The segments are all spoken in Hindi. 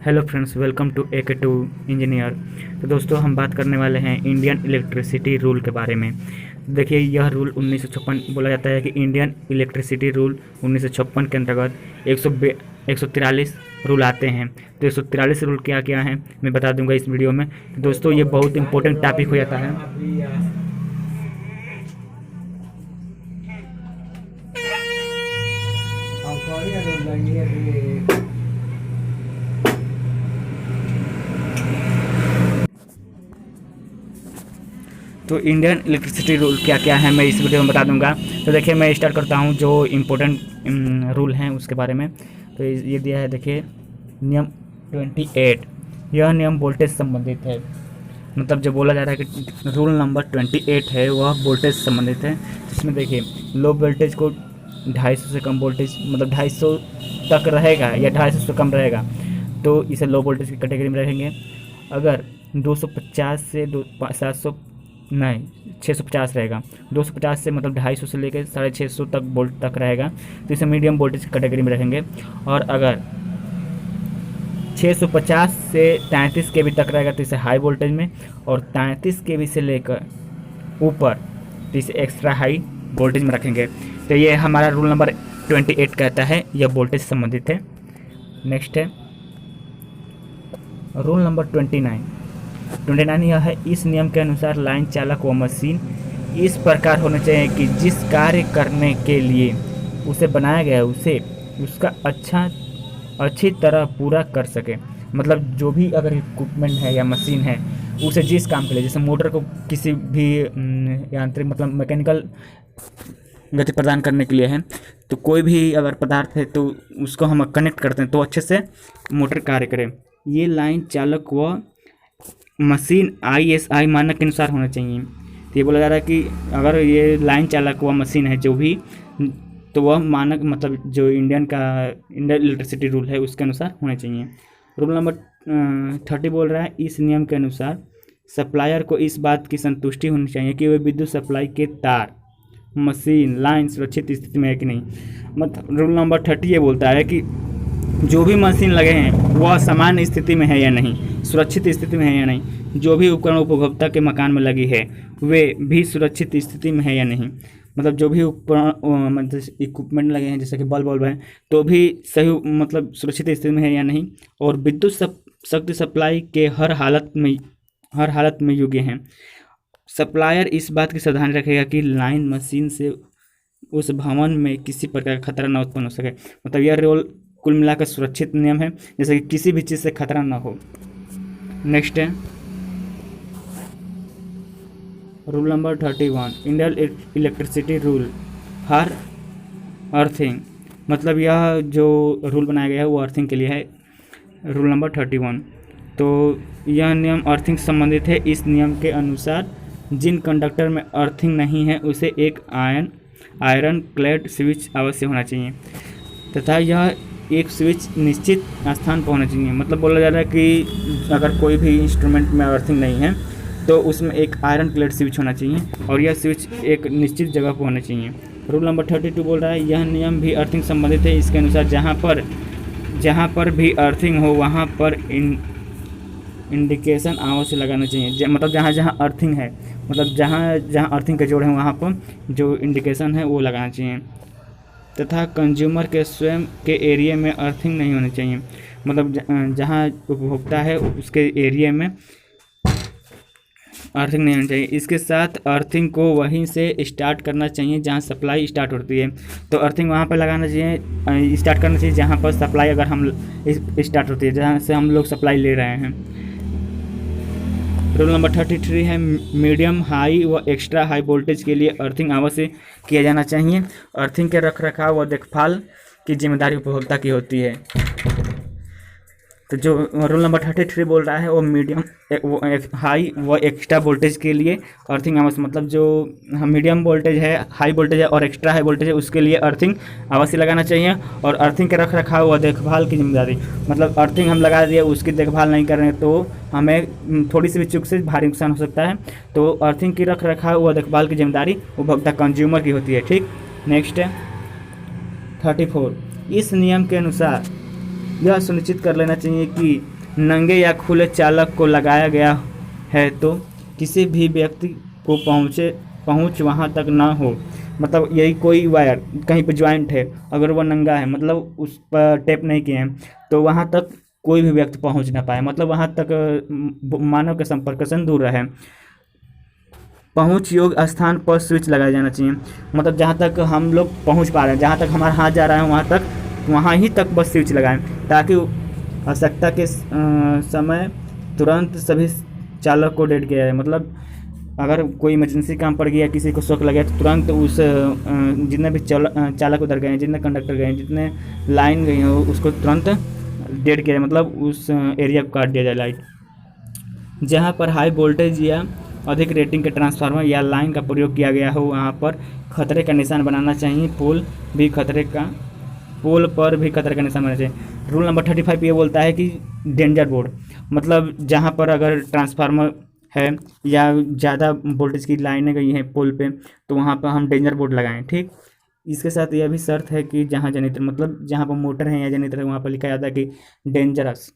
Hello friends, welcome to AK2 engineer. तो दोस्तों, हम बात करने वाले हैं इंडियन इलेक्ट्रिसिटी रूल के बारे में। देखिए, यह रूल 1956 बोला जाता है कि इंडियन इलेक्ट्रिसिटी रूल 1956 के अंतर्गत 143 रूल आते हैं। तो 143 रूल क्या क्या हैं मैं बता दूंगा इस वीडियो में। तो दोस्तों, ये बहुत इंपॉर्टेंट टॉपिक हो जाता है। तो इंडियन इलेक्ट्रिसिटी रूल क्या क्या है मैं इस वीडियो में बता दूंगा। तो देखिए, मैं स्टार्ट करता हूँ जो इम्पोर्टेंट रूल हैं उसके बारे में। तो ये दिया है, देखिए, नियम 28। यह नियम वोल्टेज से संबंधित है। मतलब जो बोला जा रहा है कि रूल नंबर 28 है वह वोल्टेज से संबंधित है। जिसमें देखिए, लो वोल्टेज को 250 से कम वोल्टेज, मतलब 250 तक रहेगा या 250 से कम रहेगा तो इसे लो वोल्टेज की कैटेगरी में रखेंगे। अगर 250 से 700 नहीं 650 रहेगा। 250 से मतलब 250 से लेकर 650 तक वोल्ट तक रहेगा तो इसे मीडियम वोल्टेज की कैटेगरी में रखेंगे। और अगर 650 से 33 के बी तक रहेगा तो इसे हाई वोल्टेज में, और 33 के बी से लेकर ऊपर तो इसे एक्स्ट्रा हाई वोल्टेज में रखेंगे। तो ये हमारा रूल नंबर 28 कहता है, यह वोल्टेज से संबंधित है। नेक्स्ट है रूल नंबर 29 यह है, इस नियम के अनुसार लाइन चालक व मशीन इस प्रकार होने चाहिए कि जिस कार्य करने के लिए उसे बनाया गया है उसे उसका अच्छी तरह पूरा कर सके। मतलब जो भी अगर इक्विपमेंट है या मशीन है उसे जिस काम के लिए, जैसे मोटर को किसी भी यांत्रिक मतलब मैकेनिकल गति प्रदान करने के लिए है, तो कोई भी अगर पदार्थ है तो उसको हम कनेक्ट करते हैं तो अच्छे से मोटर कार्य करे। ये लाइन चालक व मशीन ISI मानक के अनुसार होना चाहिए। तो ये बोला जा रहा है कि अगर ये लाइन चालक व मशीन है जो भी, तो वह मानक मतलब जो इंडियन इलेक्ट्रिसिटी रूल है उसके अनुसार होना चाहिए। रूल नंबर 30 बोल रहा है, इस नियम के अनुसार सप्लायर को इस बात की संतुष्टि होनी चाहिए कि वह विद्युत सप्लाई के तार, मशीन, लाइन सुरक्षित स्थिति में है कि नहीं। मतलब रूल नंबर 30 ये बोलता है कि जो भी मशीन लगे हैं वह सामान्य स्थिति में है या नहीं, सुरक्षित स्थिति में है या नहीं। जो भी उपकरण उपभोक्ता के मकान में लगी है वे भी सुरक्षित स्थिति में है या नहीं। मतलब जो भी उपकरण मतलब इक्विपमेंट लगे हैं जैसे कि बल्ब हैं तो भी सही मतलब सुरक्षित स्थिति में है या नहीं। और विद्युत शक्ति सप्लाई के हर हालत में योग्य हैं। सप्लायर इस बात की सावधानी रखेगा कि लाइन मशीन से उस भवन में किसी प्रकार का खतरा न उत्पन्न हो सके। मतलब यह रूल कुल मिलाकर सुरक्षित नियम है, जैसे कि किसी भी चीज़ से खतरा ना हो। नेक्स्ट है rule number 31, Indian electricity rule for earthing. मतलब यह जो रूल बनाया गया है वो अर्थिंग के लिए है। रूल नंबर 31, तो यह नियम अर्थिंग से संबंधित है। इस नियम के अनुसार जिन कंडक्टर में अर्थिंग नहीं है उसे एक आयरन क्लैड स्विच अवश्य होना चाहिए तथा यह एक स्विच निश्चित स्थान पर होना चाहिए। मतलब बोला जा रहा है कि अगर कोई भी इंस्ट्रूमेंट में अर्थिंग नहीं है तो उसमें एक आयरन क्लैड स्विच होना चाहिए और यह स्विच एक निश्चित जगह पर होना चाहिए। रूल नंबर 32 बोल रहा है, यह नियम भी अर्थिंग संबंधित है। इसके अनुसार जहाँ पर भी अर्थिंग हो वहाँ पर इंडिकेशन अवश्य लगाना चाहिए। मतलब जहाँ अर्थिंग है, मतलब जहाँ अर्थिंग के जोड़ हैं वहाँ पर जो इंडिकेशन है वो लगाना चाहिए। तथा कंज्यूमर के स्वयं के एरिया में अर्थिंग नहीं होनी चाहिए। मतलब जहाँ उपभोक्ता है उसके एरिया में अर्थिंग नहीं होनी चाहिए। इसके साथ अर्थिंग को वहीं से स्टार्ट करना चाहिए जहाँ सप्लाई स्टार्ट होती है। तो अर्थिंग वहाँ पर लगाना चाहिए, स्टार्ट करना चाहिए जहाँ पर सप्लाई अगर हम स्टार्ट होती है, जहाँ से हम लोग सप्लाई ले रहे हैं। रूल नंबर 33 है, मीडियम, हाई व एक्स्ट्रा हाई वोल्टेज के लिए अर्थिंग अवश्य किया जाना चाहिए। अर्थिंग के रखरखाव व देखभाल की जिम्मेदारी उपभोक्ता की होती है। तो जो रूल नंबर 33 बोल रहा है वो मीडियम, हाई व एक्स्ट्रा वोल्टेज के लिए अर्थिंग अवश्य, मतलब जो मीडियम वोल्टेज है, हाई वोल्टेज है और एक्स्ट्रा हाई वोल्टेज है उसके लिए अर्थिंग अवश्य लगाना चाहिए। और अर्थिंग के रखरखाव व देखभाल की जिम्मेदारी, मतलब अर्थिंग हम लगा दिए उसकी देखभाल नहीं कर रहे हैं तो हमें थोड़ी सी भी चूक से भारी नुकसान हो सकता है। तो अर्थिंग की रखरखाव व देखभाल की जिम्मेदारी उपभोक्ता कंज्यूमर की होती है। ठीक, नेक्स्ट है 34, इस नियम के अनुसार यह सुनिश्चित कर लेना चाहिए कि नंगे या खुले चालक को लगाया गया है तो किसी भी व्यक्ति को पहुँच वहाँ तक ना हो। मतलब यही कोई वायर कहीं पे ज्वाइंट है, अगर वो नंगा है, मतलब उस पर टेप नहीं किए हैं, तो वहाँ तक कोई भी व्यक्ति पहुँच ना पाए, मतलब वहाँ तक मानव के संपर्क से दूर रहे। पहुँच योग्य स्थान पर स्विच लगाया जाना चाहिए, मतलब जहाँ तक हम लोग पहुँच पा रहे हैं, जहाँ तक हमारा हाथ जा रहा है वहाँ ही तक बस स्विच लगाएं, ताकि आवश्यकता के समय तुरंत सभी चालक को डेड किया जाए। मतलब अगर कोई इमरजेंसी काम पड़ गया, किसी को शॉक लगा, तो तुरंत उस जितने भी चालक उधर गए हैं, जितने कंडक्टर गए हैं, जितने लाइन गई हो, उसको तुरंत डेड किया जाए, मतलब उस एरिया को काट दिया जाए लाइट। जहाँ पर हाई वोल्टेज या अधिक रेटिंग के ट्रांसफार्मर या लाइन का प्रयोग किया गया हो, वहाँ पर खतरे का निशान बनाना चाहिए। पोल पर भी खतरे का निशान बनाना चाहिए। रूल नंबर 35 ये बोलता है कि डेंजर बोर्ड, मतलब जहाँ पर अगर ट्रांसफार्मर है या ज़्यादा वोल्टेज की लाइनें गई हैं पोल पे, तो वहाँ पर हम डेंजर बोर्ड लगाएं। ठीक, इसके साथ यह भी शर्त है कि जहाँ जनरेटर, मतलब जहाँ पर मोटर है या जनरेटर है, वहाँ पर लिखा जाता है कि डेंजरस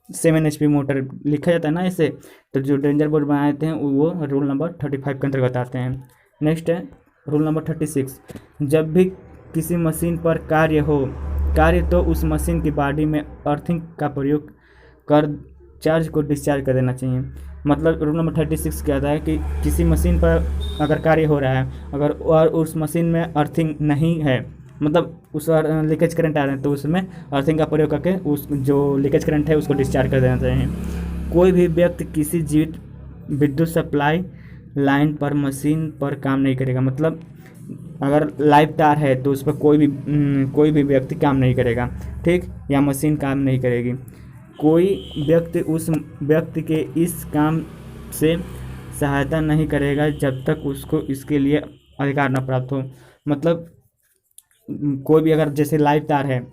7 HP मोटर लिखा जाता है ना ऐसे, तो जो डेंजर बोर्ड बनाए थे वो रूल नंबर 35 के अंतर्गत आते हैं। नेक्स्ट है रूल नंबर 36। जब भी किसी मशीन पर कार्य तो उस मशीन की बॉडी में अर्थिंग का प्रयोग कर चार्ज को डिस्चार्ज कर देना चाहिए। मतलब रूल नंबर 36 कहता है कि किसी मशीन पर अगर कार्य हो रहा है, अगर और उस मशीन में अर्थिंग नहीं है, मतलब उस लीकेज करंट आ रहे हैं, तो उसमें अर्थिंग का प्रयोग करके उस जो लीकेज करंट है उसको डिस्चार्ज कर देना चाहिए। कोई भी व्यक्ति किसी जीवित विद्युत सप्लाई लाइन पर मशीन पर काम नहीं करेगा, मतलब अगर लाइव तार है तो उस पर कोई भी व्यक्ति काम नहीं करेगा, ठीक, या मशीन काम नहीं करेगी। कोई व्यक्ति उस व्यक्ति के इस काम से सहायता नहीं करेगा जब तक उसको इसके लिए अधिकार न प्राप्त हो। मतलब कोई भी अगर जैसे लाइव तार है,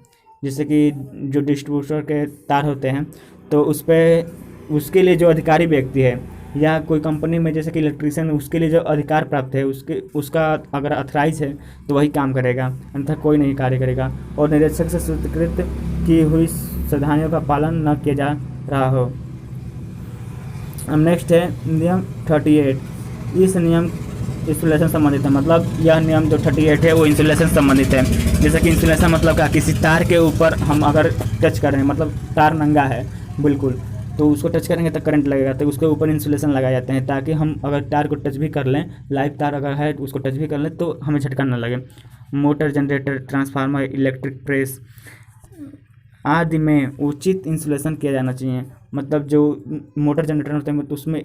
जैसे कि जो डिस्ट्रीब्यूटर के तार होते हैं, तो उस पर उसके लिए जो अधिकारी व्यक्ति है या कोई कंपनी में जैसे कि इलेक्ट्रीशियन, उसके लिए जो अधिकार प्राप्त है उसका अगर अथराइज है तो वही काम करेगा, अन्यथा कोई नहीं कार्य करेगा। और निरीक्षक से स्वीकृत की हुई सावधानियों का पालन न किया जा रहा हो। अब नेक्स्ट है नियम 38। इस नियम इंसुलेशन संबंधित है, मतलब यह नियम जो 38 है वो इंसुलेशन संबंधित है। जैसे कि इंसुलेशन मतलब क्या, किसी तार के ऊपर हम अगर टच कर रहे हैं, मतलब तार नंगा है बिल्कुल, तो उसको टच करेंगे तो करंट लगेगा, तो उसके ऊपर इंसुलेशन लगाए जाते हैं, ताकि हम अगर तार को टच भी कर लें, लाइव तार अगर है उसको टच भी कर लें तो हमें झटका न लगे। Motor, generator, transformer, electric press आदि में उचित इंसुलेशन किया जाना चाहिए। मतलब जो मोटर जनरेटर होते हैं तो उसमें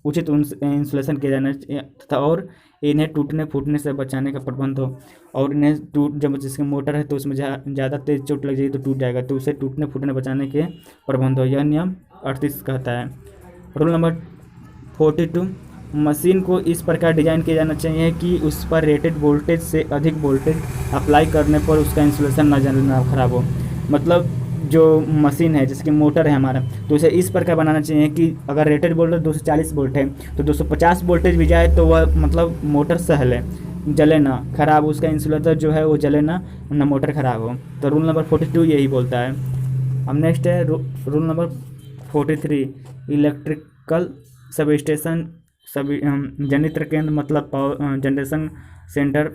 उचित इंसुलेशन किया जाना चाहिए तथा और इन्हें टूटने फूटने से बचाने का प्रबंध हो। और इन्हें जब जिसकी मोटर है तो उसमें ज़्यादा तेज चोट लग जाएगी तो टूट जाएगा, तो उसे टूटने फूटने बचाने के प्रबंध हो। यह नियम 38 कहता है। Rule number 42। मशीन को इस प्रकार डिजाइन किया जाना चाहिए कि उस पर रेटेड वोल्टेज से अधिक वोल्टेज अप्लाई करने पर उसका इंसुलेशन न खराब हो। मतलब जो मशीन है, जैसे कि मोटर है हमारा, तो उसे इस प्रकार बनाना चाहिए कि अगर रेटेड वोल्टेज 240 वोल्ट है तो 250 वोल्टेज भी जाए तो वह मतलब मोटर सहल है, जले ना, खराब, उसका इंसुलेटर जो है वो जले ना मोटर खराब हो। तो रूल नंबर 42 यही बोलता है। अब नेक्स्ट है rule number 43। Electrical substation जनित्र केंद्र, मतलब जनरेशन सेंटर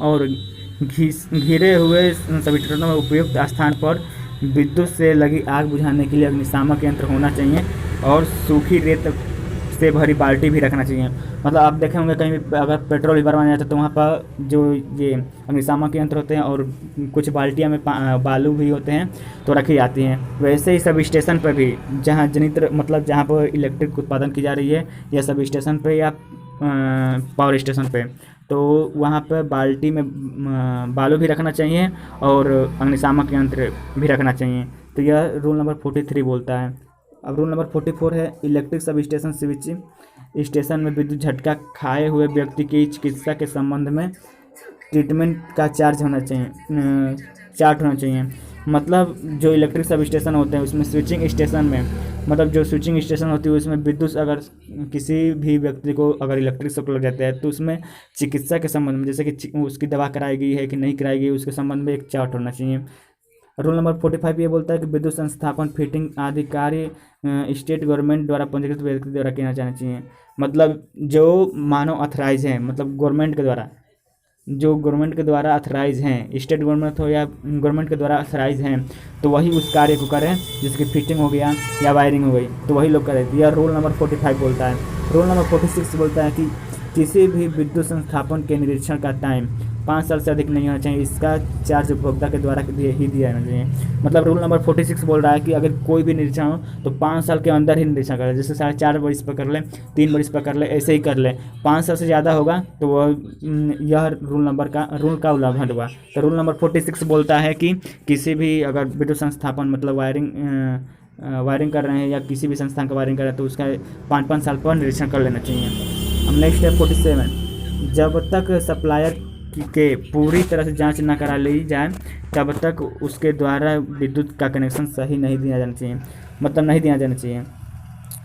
और घिरे हुए सभी ट्रेनों में उपयुक्त स्थान पर विद्युत से लगी आग बुझाने के लिए अग्निशामक यंत्र होना चाहिए और सूखी रेत से भरी बाल्टी भी रखना चाहिए। मतलब आप देखे होंगे कहीं भी अगर पेट्रोल भी भरवाना जाता है तो वहाँ पर जो ये अग्निशामक यंत्र होते हैं और कुछ बाल्टियाँ में बालू भी होते हैं तो रखी जाती हैं। वैसे ही सब स्टेशन पर भी जहाँ जनित्र, मतलब जहाँ पर इलेक्ट्रिक उत्पादन की जा रही है या सब स्टेशन पर या पावर स्टेशन पे, तो वहाँ पर बाल्टी में बालू भी रखना चाहिए और अग्निशामक यंत्र भी रखना चाहिए। तो यह रूल नंबर 43 बोलता है। अब रूल नंबर 44 है electric sub station switch station में विद्युत झटका खाए हुए व्यक्ति की चिकित्सा के संबंध में ट्रीटमेंट का चार्ट होना चाहिए। मतलब जो इलेक्ट्रिक सब स्टेशन होते हैं उसमें स्विचिंग स्टेशन में, मतलब जो स्विचिंग स्टेशन होती है उसमें विद्युत अगर किसी भी व्यक्ति को अगर इलेक्ट्रिक शॉक लग जाता है तो उसमें चिकित्सा के संबंध में, जैसे कि उसकी दवा कराई गई है कि नहीं कराई गई, उसके संबंध में एक चार्ट होना चाहिए। रूल नंबर 45 ये बोलता है कि विद्युत संस्थापन फिटिंग आदि कार्य स्टेट गवर्नमेंट द्वारा पंजीकृत व्यक्ति द्वारा किया जाना चाहिए। मतलब जो मानव अथराइज हैं, मतलब गवर्नमेंट के द्वारा, जो गवर्नमेंट के द्वारा अथराइज हैं, स्टेट गवर्नमेंट हो या गवर्नमेंट के द्वारा अथराइज हैं, तो वही उस कार्य को करें, जिसकी फिटिंग हो गया या वायरिंग हो गई, तो वही लोग करें। यह रूल नंबर 45 बोलता है। रूल नंबर 46 बोलता है कि किसी भी विद्युत संस्थापन के निरीक्षण का टाइम 5 साल से अधिक नहीं होना चाहिए। इसका चार्ज उपभोक्ता के द्वारा ही दिया जाना चाहिए। मतलब रूल नंबर 46 बोल रहा है कि अगर कोई भी निरीक्षण हो तो 5 साल के अंदर ही निरीक्षण कर ले। जैसे 4.5 वर्ष पर कर ले, 3 वर्ष पर कर ले, ऐसे ही कर ले। 5 साल से ज़्यादा होगा तो वह यह रूल का उल्लंघन हुआ। तो रूल नंबर 46 बोलता है कि किसी भी अगर विद्युत संस्थापन मतलब वायरिंग कर रहे हैं या किसी भी संस्थान का वायरिंग कर रहे हैं तो उसका 5-5 साल पर निरीक्षण कर लेना चाहिए। अब नेक्स्ट है 47। जब तक सप्लायर के पूरी तरह से जांच न करा ली जाए तब तक उसके द्वारा विद्युत का कनेक्शन सही नहीं दिया जाना चाहिए, मतलब नहीं दिया जाना चाहिए।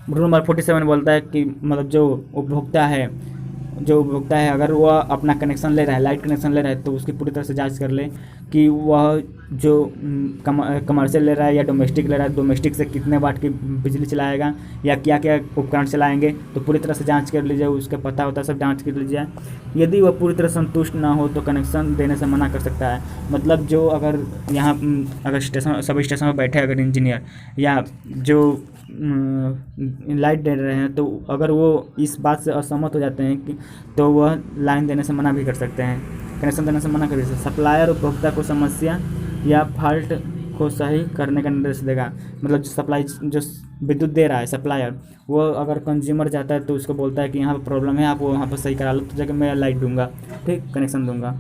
रूल नंबर 47 बोलता है कि मतलब जो उपभोक्ता है अगर वह अपना कनेक्शन ले रहा है, लाइट कनेक्शन ले रहा है, तो उसकी पूरी तरह से जांच कर ले कि वह जो कमर्शियल ले रहा है या डोमेस्टिक ले रहा है, डोमेस्टिक से कितने वाट की बिजली चलाएगा या क्या क्या उपकरण चलाएंगे, तो पूरी तरह से जांच कर लीजिए। उसके पता होता है सब जांच कर लीजिए। यदि वह पूरी तरह संतुष्ट ना हो तो कनेक्शन देने से मना कर सकता है। मतलब जो अगर यहाँ अगर सब स्टेशन पर बैठे अगर इंजीनियर या जो लाइट दे रहे हैं, तो अगर वो इस बात से असहमत हो जाते हैं कि तो वह लाइन देने से मना भी कर सकते हैं, कनेक्शन देने से मना कर सकते हैं। सप्लायर उपभोक्ता को समस्या या फॉल्ट को सही करने का निर्देश देगा। मतलब जो विद्युत दे रहा है सप्लायर, वो अगर कंज्यूमर जाता है तो उसको बोलता है कि यहाँ पर प्रॉब्लम है, आप वो वहाँ पर सही करा लो, तो जगह मैं लाइट दूंगा, ठीक, कनेक्शन दूंगा।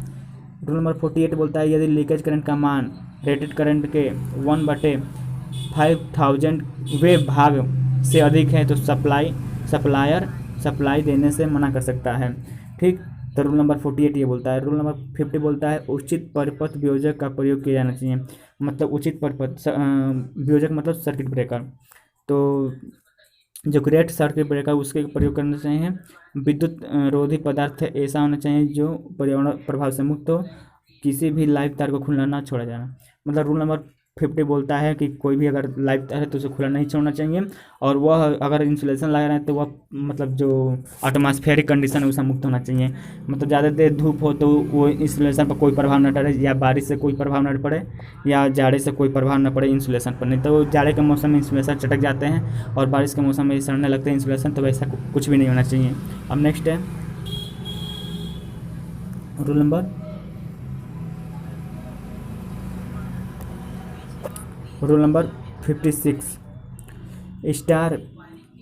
रूल नंबर 48 बोलता है यदि लीकेज करंट का मान रेटेड करंट के 1/5000 वे भाग से अधिक है तो सप्लायर सप्लाई देने से मना कर सकता है, ठीक। तो रूल नंबर 48 ये बोलता है। रूल नंबर 50 बोलता है उचित परिपथ वियोजक का प्रयोग किया जाना चाहिए। मतलब उचित परिपथ वियोजक मतलब सर्किट ब्रेकर, तो जो ग्रेट सर्किट ब्रेकर उसके प्रयोग करना चाहिए। विद्युत रोधी पदार्थ ऐसा होना चाहिए जो पर्यावरण प्रभाव से मुक्त हो। किसी भी लाइव तार को खुला ना छोड़ा जाना। मतलब रूल नंबर 50 बोलता है कि कोई भी अगर लाइव तार है तो उसे खुला नहीं छोड़ना चाहिए, और वह अगर इंसुलेशन लगा रहे हैं तो वह मतलब जो एटमॉस्फेरिक कंडीशन है उससे मुक्त होना चाहिए। मतलब ज़्यादा देर धूप हो तो वो इंसुलेशन पर कोई प्रभाव न पड़े, या बारिश से कोई प्रभाव न पड़े, या जाड़े से कोई प्रभाव न पड़े इंसुलेशन पर। नहीं तो जाड़े के मौसम में इंसुलेशन चटक जाते हैं और बारिश के मौसम में सड़ने लगते हैं इंसुलेशन, तो वैसा कुछ भी नहीं होना चाहिए। अब नेक्स्ट है rule number 56 star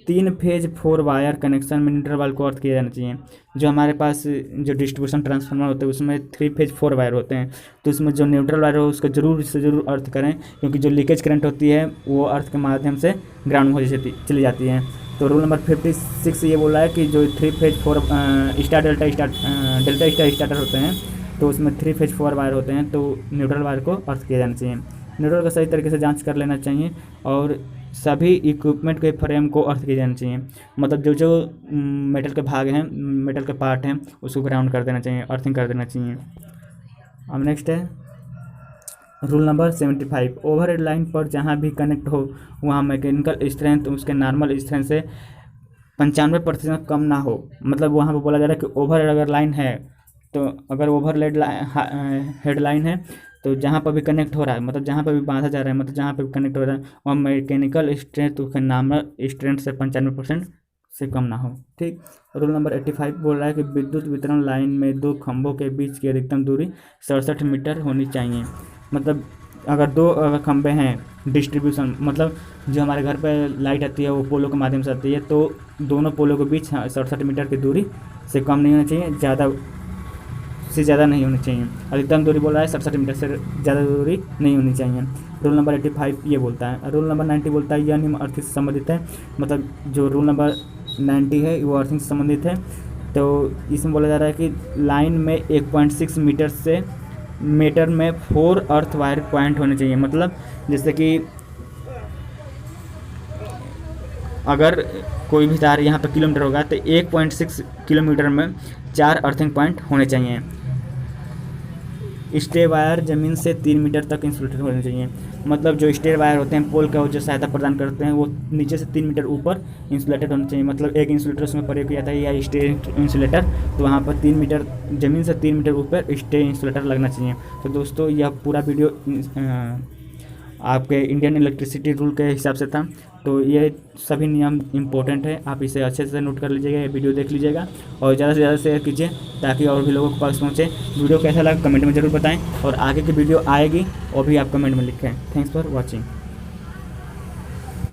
3 phase 4 wire connection में न्यूट्रल वायर को अर्थ किया जाना चाहिए। जो हमारे पास जो डिस्ट्रीब्यूशन ट्रांसफार्मर होते हैं उसमें 3 फेज 4 वायर होते हैं, तो उसमें जो न्यूट्रल वायर हो उसका जरूर से जरूर अर्थ करें, क्योंकि जो लीकेज करंट होती है वो अर्थ के माध्यम से ग्राउंड हो चली जाती है। तो रूल नंबर 56 ये बोल रहा है कि जो 3 phase 4 star delta star starter होते हैं, तो उसमें 3 फेज 4 वायर होते हैं, तो न्यूट्रल वायर को अर्थ किया जाना चाहिए। न्यूट्रल का सही तरीके से जांच कर लेना चाहिए, और सभी इक्विपमेंट के फ्रेम को अर्थ किया जाना चाहिए। मतलब जो जो मेटल के भाग हैं, मेटल के पार्ट हैं, उसको ग्राउंड कर देना चाहिए, अर्थिंग कर देना चाहिए। अब नेक्स्ट है रूल नंबर 75 ओवरहेड लाइन पर जहां भी कनेक्ट हो वहां मैकेनिकल स्ट्रेंथ उसके नॉर्मल स्ट्रेंथ से 95% कम ना हो। मतलब वहाँ पर बोला जा रहा है कि ओवरहेड अगर लाइन है, तो अगर ओवरहेड हेड लाइन है तो जहाँ पर भी कनेक्ट हो रहा है, मतलब जहाँ पर भी बांधा जा रहा है, मतलब जहाँ पर भी कनेक्ट हो रहा है, वहाँ मैकेनिकल स्ट्रेंथ उसके नॉर्मल स्ट्रेंथ से 95% से कम ना हो, ठीक। रूल नंबर 85 बोल रहा है कि विद्युत वितरण लाइन में 2 खंभों के बीच की अधिकतम दूरी 67 मीटर होनी चाहिए। मतलब अगर 2 खंभे हैं डिस्ट्रीब्यूशन, मतलब जो हमारे घर पे लाइट आती है वो पोलों के माध्यम से आती है, तो दोनों पोलों के बीच 67 मीटर की दूरी से कम नहीं होनी चाहिए, ज़्यादा से ज़्यादा नहीं होनी चाहिए। अधिकतम दूरी बोल रहा है 67 मीटर से ज़्यादा दूरी नहीं होनी चाहिए। रूल नंबर 85 ये बोलता है। रूल नंबर 90 बोलता है यह नियम अर्थिंग से संबंधित है। मतलब जो रूल नंबर 90 है वो अर्थिंग से संबंधित है। तो इसमें बोला जा रहा है कि लाइन में 1.6 मीटर में 4 अर्थ वायर पॉइंट होने चाहिए। मतलब जैसे कि अगर कोई भी तार यहाँ पर किलोमीटर होगा तो 1.6 किलोमीटर में 4 अर्थिंग पॉइंट होने चाहिए। स्टे वायर ज़मीन से 3 मीटर तक इंसुलेटेड होने चाहिए। मतलब जो स्टे वायर होते हैं पोल का जो सहायता प्रदान करते हैं वो नीचे से 3 मीटर ऊपर इंसुलेटेड होना चाहिए। मतलब एक इंसुलेटर उसमें प्रयोग किया जाता है या स्टे इंसुलेटर, तो वहाँ पर 3 मीटर ज़मीन से 3 मीटर ऊपर स्टे इंसुलेटर लगना चाहिए। तो दोस्तों यह पूरा वीडियो आपके इंडियन इलेक्ट्रिसिटी रूल के हिसाब से था। तो ये सभी नियम इम्पोर्टेंट है, आप इसे अच्छे से नोट कर लीजिएगा, ये वीडियो देख लीजिएगा और ज़्यादा से ज़्यादा शेयर कीजिए ताकि और भी लोगों के पास पहुँचे। वीडियो कैसा लगा कमेंट में ज़रूर बताएं और आगे की वीडियो आएगी वो भी आप कमेंट में लिखें। Thanks for watching.